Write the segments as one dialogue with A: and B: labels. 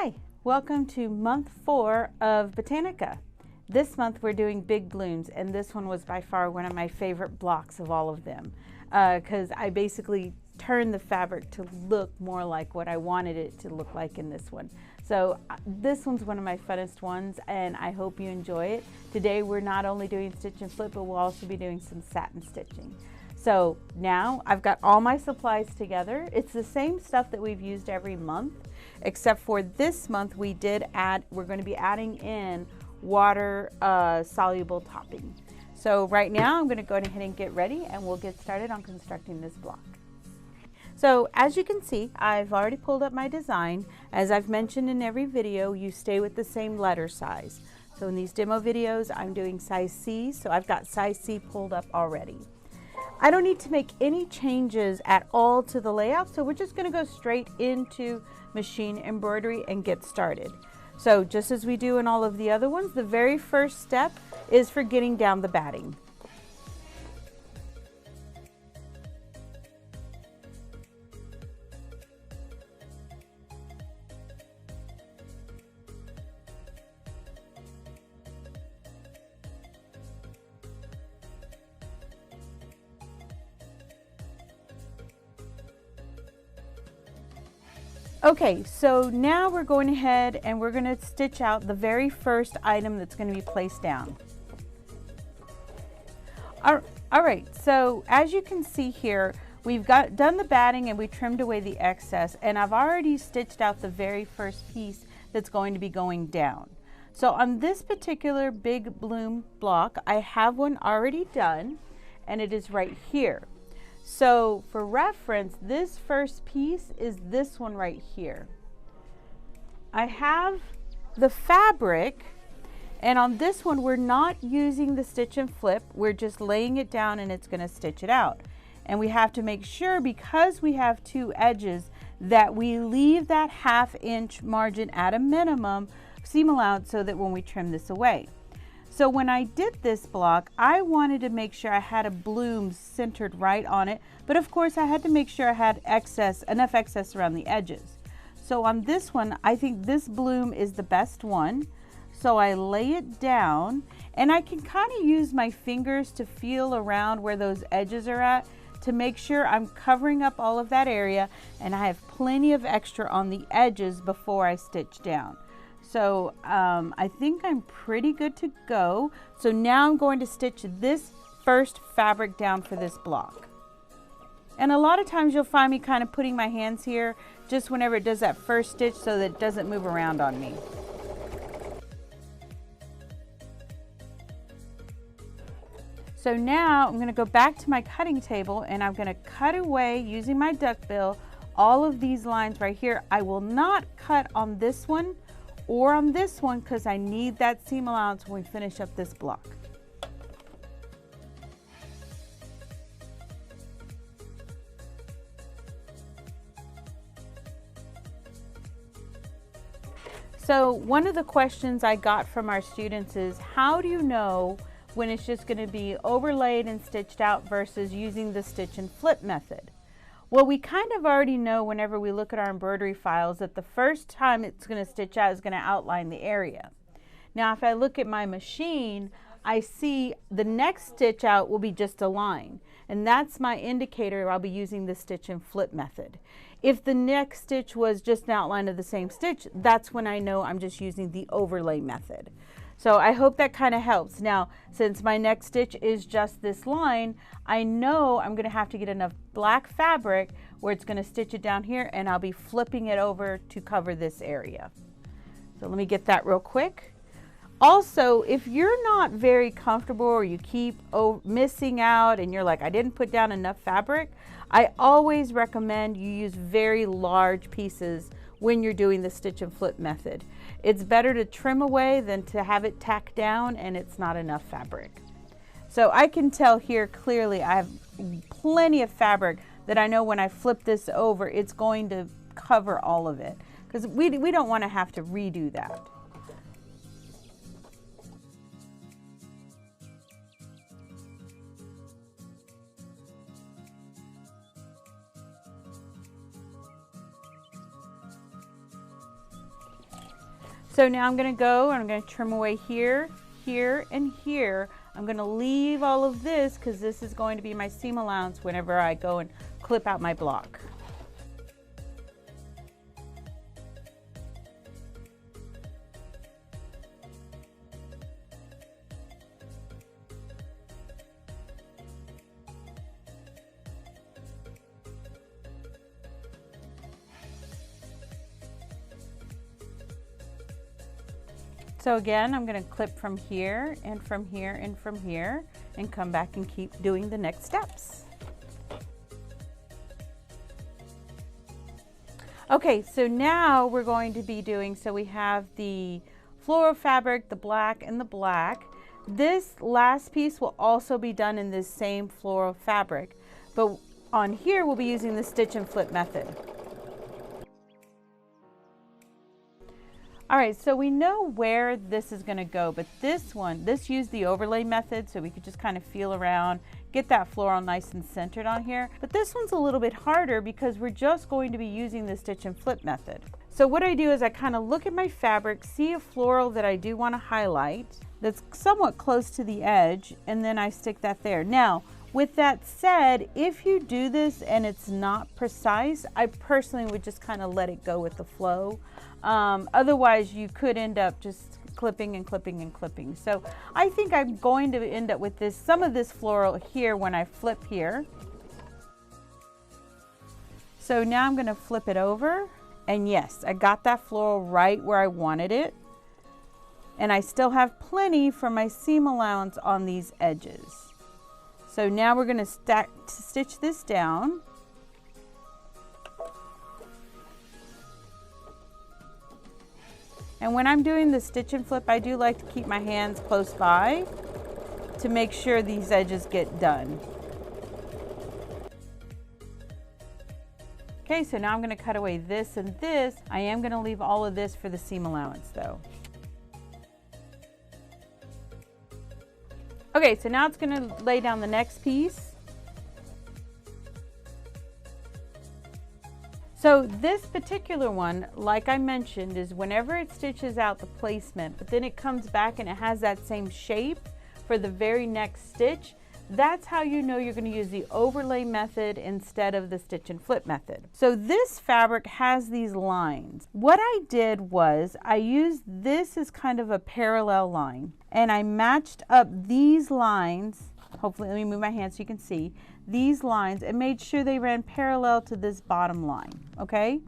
A: Hi, welcome to month 4 of Botanica. This month we're doing big blooms, and this one was by far one of my favorite blocks of all of them because I basically turned the fabric to look more like what I wanted it to look like in this one. So this one's one of my funnest ones, and I hope you enjoy it. Today we're not only doing stitch and flip, but we'll also be doing some satin stitching. So now I've got all my supplies together. It's the same stuff that we've used every month, except for this month we're going to be adding in water soluble topping. So right now I'm going to go ahead and get ready, and we'll get started on constructing this block. So as you can see, I've already pulled up my design. As I've mentioned in every video, you stay with the same letter size. So in these demo videos, I'm doing size C, so I've got size C pulled up already. I don't need to make any changes at all to the layout, so we're just going to go straight into machine embroidery and get started. So just as we do in all of the other ones, the very first step is for getting down the batting. Okay, so now we're going ahead and we're going to stitch out the very first item that's going to be placed down. All right, so as you can see here, we've done the batting and we trimmed away the excess, and I've already stitched out the very first piece that's going to be going down. So on this particular big bloom block, I have one already done, and it is right here. So for reference, this first piece is this one right here. I have the fabric, and on this one we're not using the stitch and flip, we're just laying it down and it's going to stitch it out. And we have to make sure, because we have two edges, that we leave that 1/2 inch margin at a minimum seam allowance so that when we trim this away. So when I did this block, I wanted to make sure I had a bloom centered right on it, but of course I had to make sure I had enough excess around the edges. So on this one, I think this bloom is the best one. So I lay it down, and I can kind of use my fingers to feel around where those edges are at to make sure I'm covering up all of that area, and I have plenty of extra on the edges before I stitch down. So I think I'm pretty good to go. So now I'm going to stitch this first fabric down for this block. And a lot of times you'll find me kind of putting my hands here just whenever it does that first stitch so that it doesn't move around on me. So now I'm going to go back to my cutting table, and I'm going to cut away using my duckbill all of these lines right here. I will not cut on this one or on this one because I need that seam allowance when we finish up this block. So one of the questions I got from our students is, how do you know when it's just going to be overlaid and stitched out versus using the stitch and flip method? Well, we kind of already know whenever we look at our embroidery files that the first time it's going to stitch out is going to outline the area. Now, if I look at my machine, I see the next stitch out will be just a line, and that's my indicator I'll be using the stitch and flip method. If the next stitch was just an outline of the same stitch, that's when I know I'm just using the overlay method. So I hope that kind of helps. Now, since my next stitch is just this line, I know I'm going to have to get enough black fabric where it's going to stitch it down here, and I'll be flipping it over to cover this area. So let me get that real quick. Also, if you're not very comfortable or you keep missing out and you're like, I didn't put down enough fabric, I always recommend you use very large pieces when you're doing the stitch and flip method. It's better to trim away than to have it tacked down and it's not enough fabric. So I can tell here clearly I have plenty of fabric that I know when I flip this over, it's going to cover all of it, because we don't want to have to redo that. So now I'm going to go and I'm going to trim away here, here, and here. I'm going to leave all of this because this is going to be my seam allowance whenever I go and clip out my block. So again, I'm going to clip from here and from here and from here and come back and keep doing the next steps. Okay, so now we're going to be doing, so we have the floral fabric, the black and the black. This last piece will also be done in this same floral fabric, but on here we'll be using the stitch and flip method. All right, so we know where this is going to go, but this used the overlay method, so we could just kind of feel around, get that floral nice and centered on here. But this one's a little bit harder because we're just going to be using the stitch and flip method. So what I do is I kind of look at my fabric, see a floral that I do want to highlight that's somewhat close to the edge, and then I stick that there. Now, with that said, if you do this and it's not precise, I personally would just kind of let it go with the flow. Otherwise, you could end up just clipping and clipping and clipping. So I think I'm going to end up with some of this floral here when I flip here. So now I'm going to flip it over, and yes, I got that floral right where I wanted it. And I still have plenty for my seam allowance on these edges. So now we're going to stitch this down. And when I'm doing the stitch and flip, I do like to keep my hands close by to make sure these edges get done. Okay, so now I'm going to cut away this and this. I am going to leave all of this for the seam allowance though. Okay, so now it's going to lay down the next piece. So this particular one, like I mentioned, is whenever it stitches out the placement, but then it comes back and it has that same shape for the very next stitch, that's how you know you're going to use the overlay method instead of the stitch and flip method. So this fabric has these lines. What I did was I used this as kind of a parallel line, and I matched up these lines. Hopefully, let me move my hand so you can see these lines, and made sure they ran parallel to this bottom line, okay?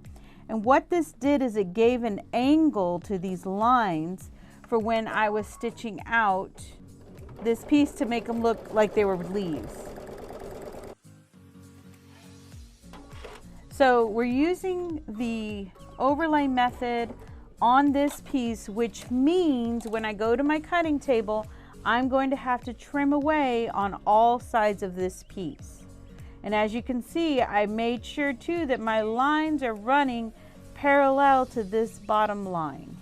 A: And what this did is it gave an angle to these lines for when I was stitching out this piece to make them look like they were leaves. So we're using the overlay method on this piece, which means when I go to my cutting table, I'm going to have to trim away on all sides of this piece. And as you can see, I made sure too that my lines are running parallel to this bottom line.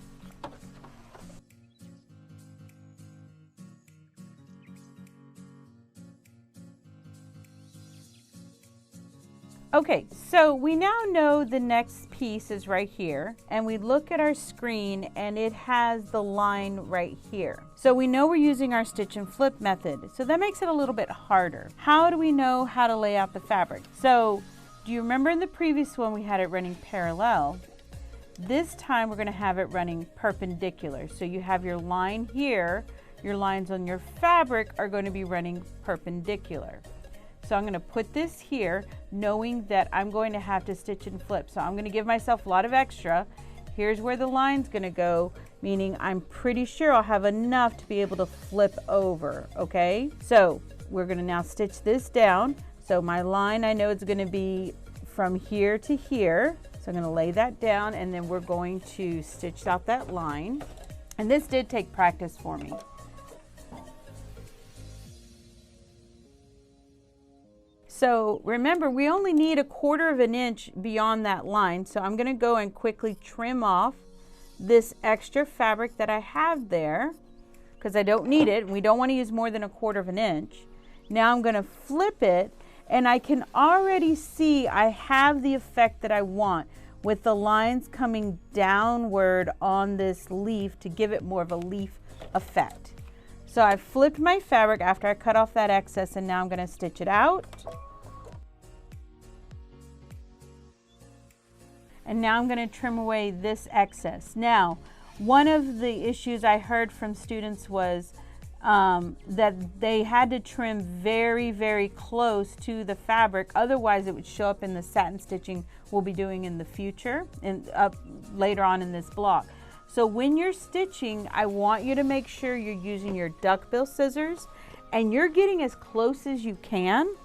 A: Okay, so we now know the next piece is right here, and we look at our screen and it has the line right here. So we know we're using our stitch and flip method, so that makes it a little bit harder. How do we know how to lay out the fabric? So do you remember in the previous one we had it running parallel? This time we're going to have it running perpendicular. So you have your line here, your lines on your fabric are going to be running perpendicular. So I'm going to put this here knowing that I'm going to have to stitch and flip. So I'm going to give myself a lot of extra. Here's where the line's going to go, meaning I'm pretty sure I'll have enough to be able to flip over, okay? So we're going to now stitch this down. So my line, I know it's going to be from here to here. So I'm going to lay that down, and then we're going to stitch out that line. And this did take practice for me. So remember, we only need 1/4 of an inch beyond that line. So I'm going to go and quickly trim off this extra fabric that I have there because I don't need it. And we don't want to use more than 1/4 of an inch. Now I'm going to flip it, and I can already see I have the effect that I want, with the lines coming downward on this leaf to give it more of a leaf effect. So I flipped my fabric after I cut off that excess, and now I'm going to stitch it out. And now I'm going to trim away this excess. Now, one of the issues I heard from students was that they had to trim very, very close to the fabric. Otherwise, it would show up in the satin stitching we'll be doing in the future and later on in this block. So when you're stitching, I want you to make sure you're using your duckbill scissors and you're getting as close as you can.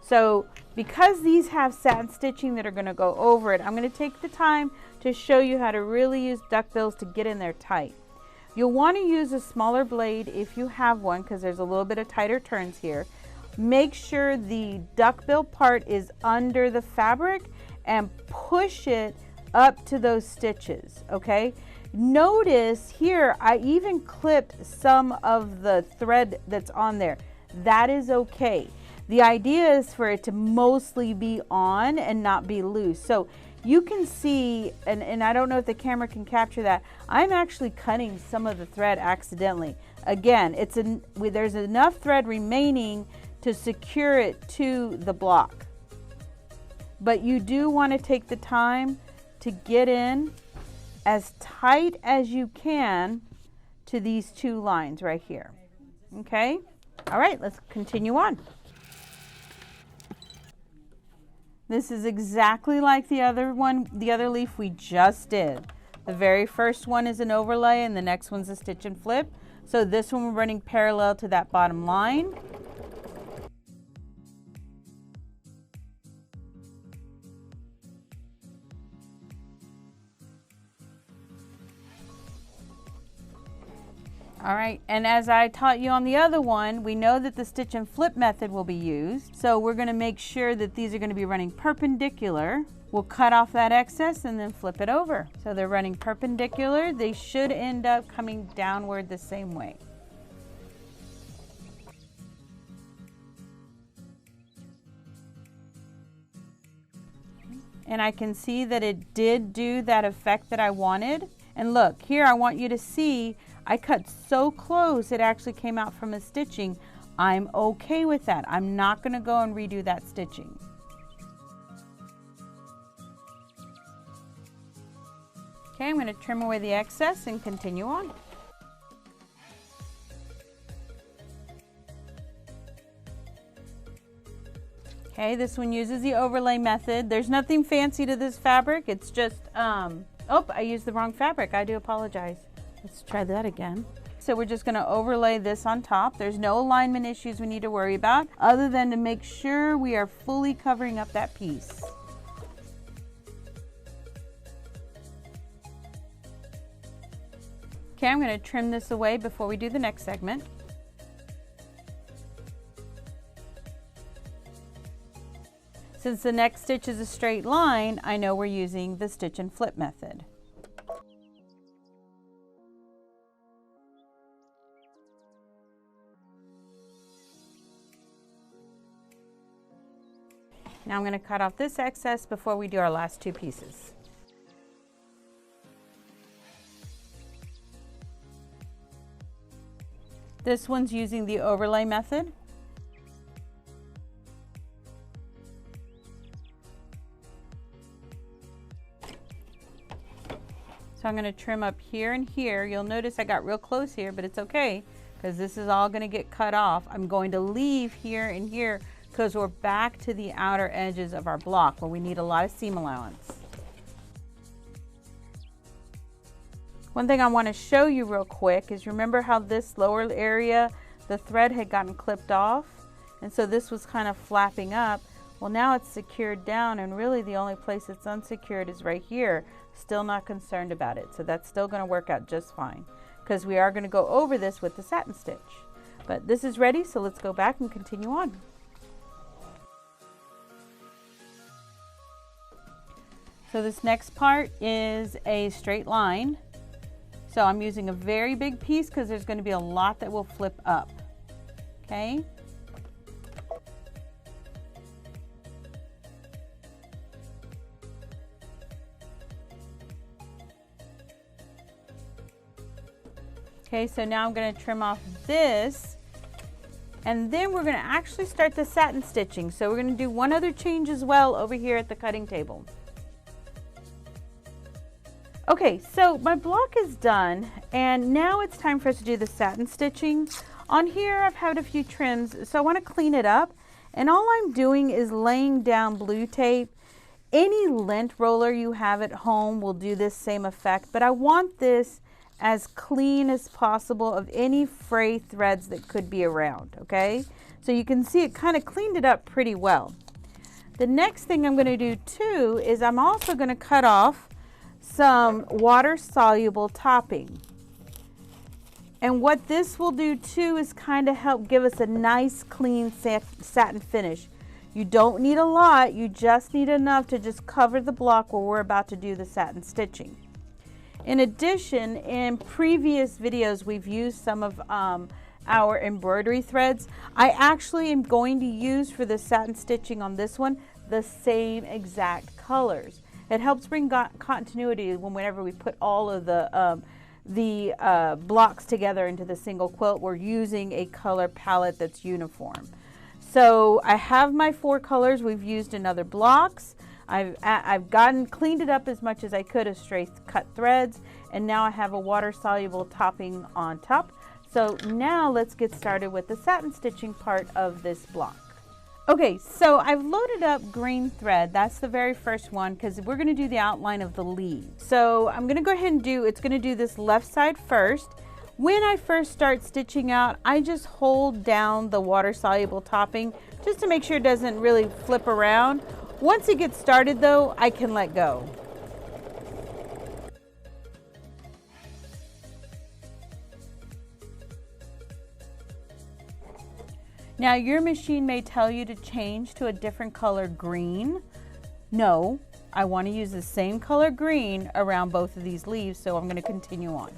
A: So because these have satin stitching that are going to go over it, I'm going to take the time to show you how to really use duckbills to get in there tight. You'll want to use a smaller blade if you have one, because there's a little bit of tighter turns here. Make sure the duckbill part is under the fabric and push it up to those stitches, okay? Notice here, I even clipped some of the thread that's on there. That is okay. The idea is for it to mostly be on and not be loose. So you can see, and I don't know if the camera can capture that, I'm actually cutting some of the thread accidentally. Again, there's enough thread remaining to secure it to the block. But you do want to take the time to get in as tight as you can to these two lines right here. Okay? All right, let's continue on. This is exactly like the other one, the other leaf we just did. The very first one is an overlay and the next one's a stitch and flip. So this one we're running parallel to that bottom line. All right, and as I taught you on the other one, we know that the stitch and flip method will be used. So we're going to make sure that these are going to be running perpendicular. We'll cut off that excess and then flip it over. So they're running perpendicular. They should end up coming downward the same way. And I can see that it did do that effect that I wanted. And look, here I want you to see I cut so close it actually came out from a stitching. I'm okay with that. I'm not going to go and redo that stitching. Okay, I'm going to trim away the excess and continue on. Okay, this one uses the overlay method. There's nothing fancy to this fabric. It's just, oh, I used the wrong fabric. I do apologize. Let's try that again. So we're just going to overlay this on top. There's no alignment issues we need to worry about other than to make sure we are fully covering up that piece. Okay, I'm going to trim this away before we do the next segment. Since the next stitch is a straight line, I know we're using the stitch and flip method. Now I'm going to cut off this excess before we do our last two pieces. This one's using the overlay method. So I'm going to trim up here and here. You'll notice I got real close here, but it's okay because this is all going to get cut off. I'm going to leave here and here because we're back to the outer edges of our block where we need a lot of seam allowance. One thing I want to show you real quick is remember how this lower area, the thread had gotten clipped off, and so this was kind of flapping up. Well, now it's secured down, and really the only place it's unsecured is right here. Still not concerned about it, so that's still going to work out just fine because we are going to go over this with the satin stitch. But this is ready, so let's go back and continue on. So this next part is a straight line. So I'm using a very big piece because there's going to be a lot that will flip up. Okay. Okay, so now I'm going to trim off this, and then we're going to actually start the satin stitching. So we're going to do one other change as well over here at the cutting table. Okay, so my block is done, and now it's time for us to do the satin stitching. On here I've had a few trims, so I want to clean it up, and all I'm doing is laying down blue tape. Any lint roller you have at home will do this same effect, but I want this as clean as possible of any fray threads that could be around, okay? So you can see it kind of cleaned it up pretty well. The next thing I'm going to do too is I'm also going to cut off some water soluble topping. And what this will do too is kind of help give us a nice clean satin finish. You don't need a lot, you just need enough to just cover the block where we're about to do the satin stitching. In addition, in previous videos we've used some of our embroidery threads. I actually am going to use for the satin stitching on this one the same exact colors. It helps bring continuity whenever we put all of the blocks together into the single quilt. We're using a color palette that's uniform. So I have my 4 colors we've used in other blocks. I've cleaned it up as much as I could of straight cut threads, and now I have a water soluble topping on top. So now let's get started with the satin stitching part of this block. Okay, so I've loaded up green thread. That's the very first one because we're going to do the outline of the leaves. So I'm going to go ahead and it's going to do this left side first. When I first start stitching out, I just hold down the water soluble topping just to make sure it doesn't really flip around. Once it gets started though, I can let go. Now your machine may tell you to change to a different color green. No, I want to use the same color green around both of these leaves, so I'm going to continue on.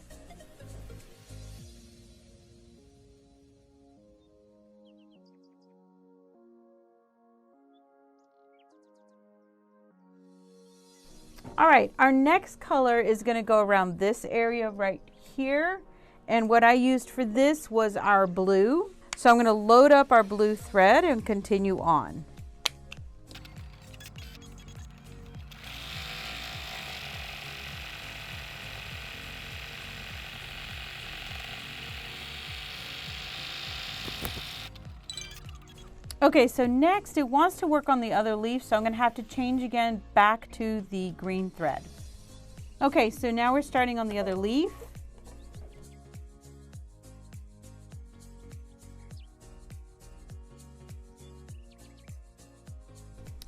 A: All right, our next color is going to go around this area right here, and what I used for this was our blue. So I'm going to load up our blue thread and continue on. Okay, so next it wants to work on the other leaf, so I'm going to have to change again back to the green thread. Okay, so now we're starting on the other leaf.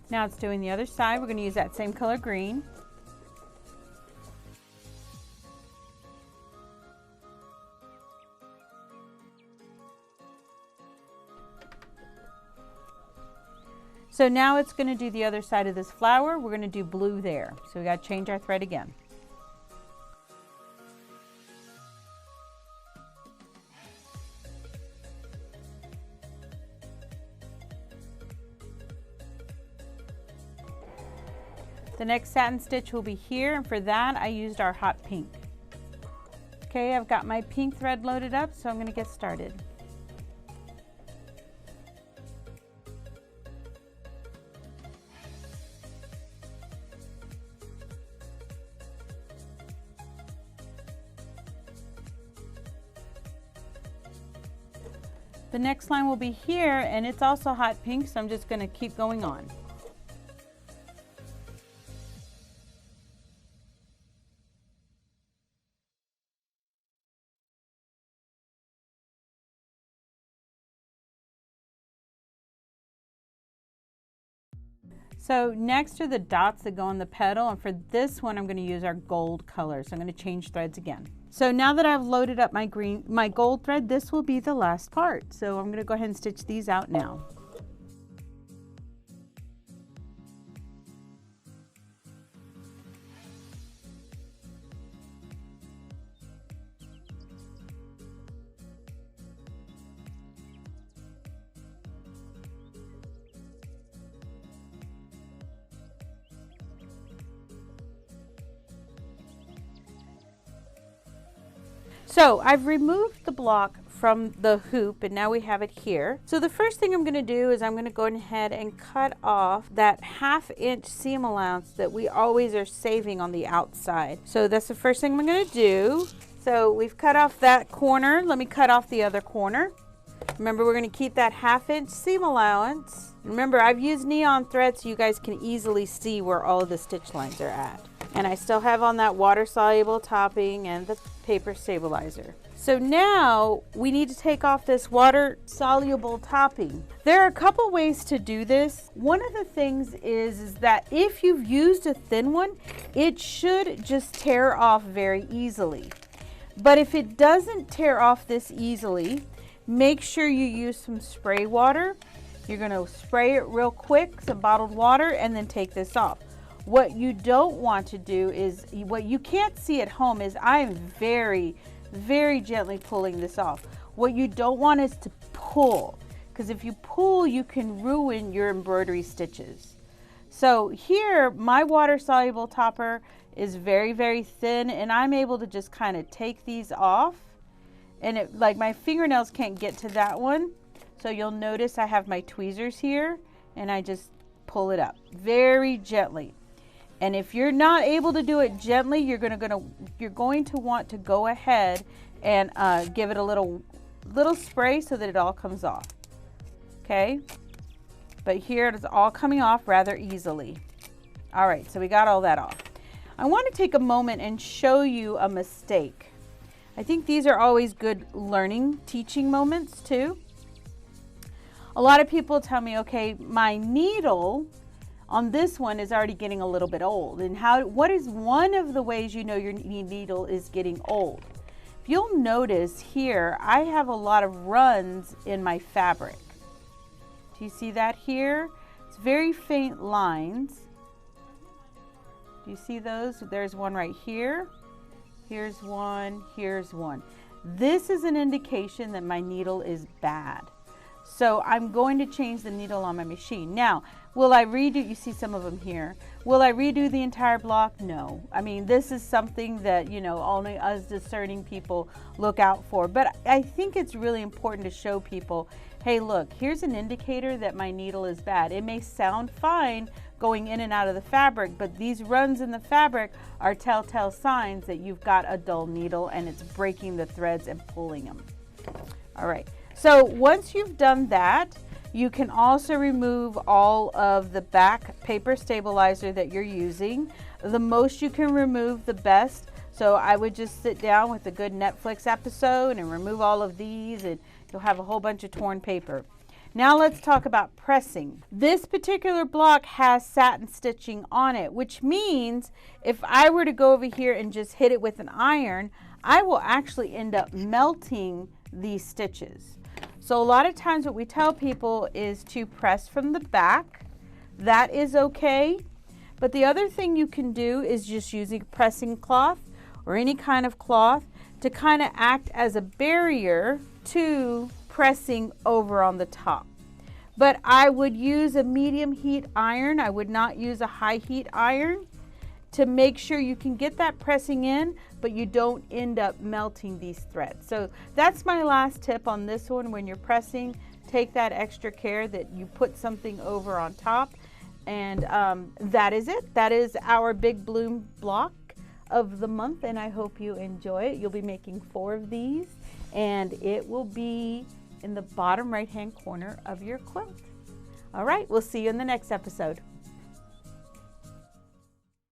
A: Now it's doing the other side. We're going to use that same color green. So now it's going to do the other side of this flower. We're going to do blue there. So we got to change our thread again. The next satin stitch will be here, and for that I used our hot pink. Okay, I've got my pink thread loaded up, so I'm going to get started. The next line will be here, and it's also hot pink, so I'm just going to keep going on. So next are the dots that go on the petal, and for this one I'm going to use our gold color. So I'm going to change threads again. So now that I've loaded up my gold thread, this will be the last part. So I'm going to go ahead and stitch these out now. So I've removed the block from the hoop and now we have it here. So the first thing I'm going to do is I'm going to go ahead and cut off that 1/2 inch seam allowance that we always are saving on the outside. So that's the first thing I'm going to do. So we've cut off that corner. Let me cut off the other corner. Remember, we're going to keep that 1/2 inch seam allowance. Remember, I've used neon thread so you guys can easily see where all of the stitch lines are at. And I still have on that water soluble topping and the paper stabilizer. So now we need to take off this water soluble topping. There are a couple ways to do this. One of the things is that if you've used a thin one, it should just tear off very easily. But if it doesn't tear off this easily, make sure you use some spray water. You're going to spray it real quick, some bottled water, and then take this off. What you don't want to do is, what you can't see at home is I'm very gently pulling this off. What you don't want is to pull, because if you pull, you can ruin your embroidery stitches. So here, my water soluble topper is very thin, and I'm able to just kind of take these off. And it, like, my fingernails can't get to that one. So you'll notice I have my tweezers here, and I just pull it up very gently. And if you're not able to do it gently, you're going to want to go ahead and give it a little spray so that it all comes off. Okay, but here it's all coming off rather easily. All right, so we got all that off. I want to take a moment and show you a mistake. I think these are always good learning, teaching moments too. A lot of people tell me, okay, my needle on this one is already getting a little bit old. And what is one of the ways you know your needle is getting old? If you'll notice here, I have a lot of runs in my fabric. Do you see that here? It's very faint lines. Do you see those? There's one right here. Here's one, here's one. This is an indication that my needle is bad. So I'm going to change the needle on my machine. Now, will I redo, you see some of them here. Will I redo the entire block? No. I mean, this is something that, you know, only us discerning people look out for. But I think it's really important to show people, hey, look, here's an indicator that my needle is bad. It may sound fine going in and out of the fabric, but these runs in the fabric are telltale signs that you've got a dull needle and it's breaking the threads and pulling them. All right. So once you've done that, you can also remove all of the back paper stabilizer that you're using. The most you can remove, the best. So I would just sit down with a good Netflix episode and remove all of these, and you'll have a whole bunch of torn paper. Now let's talk about pressing. This particular block has satin stitching on it, which means if I were to go over here and just hit it with an iron, I will actually end up melting these stitches. So a lot of times what we tell people is to press from the back. That is okay. But the other thing you can do is just using a pressing cloth or any kind of cloth to kind of act as a barrier to pressing over on the top. But I would use a medium heat iron. I would not use a high heat iron to make sure you can get that pressing in, but you don't end up melting these threads. So that's my last tip on this one. When you're pressing, take that extra care that you put something over on top. And that is it. That is our Big Bloom block of the month, and I hope you enjoy it. You'll be making 4 of these, and it will be in the bottom right-hand corner of your quilt. All right, we'll see you in the next episode.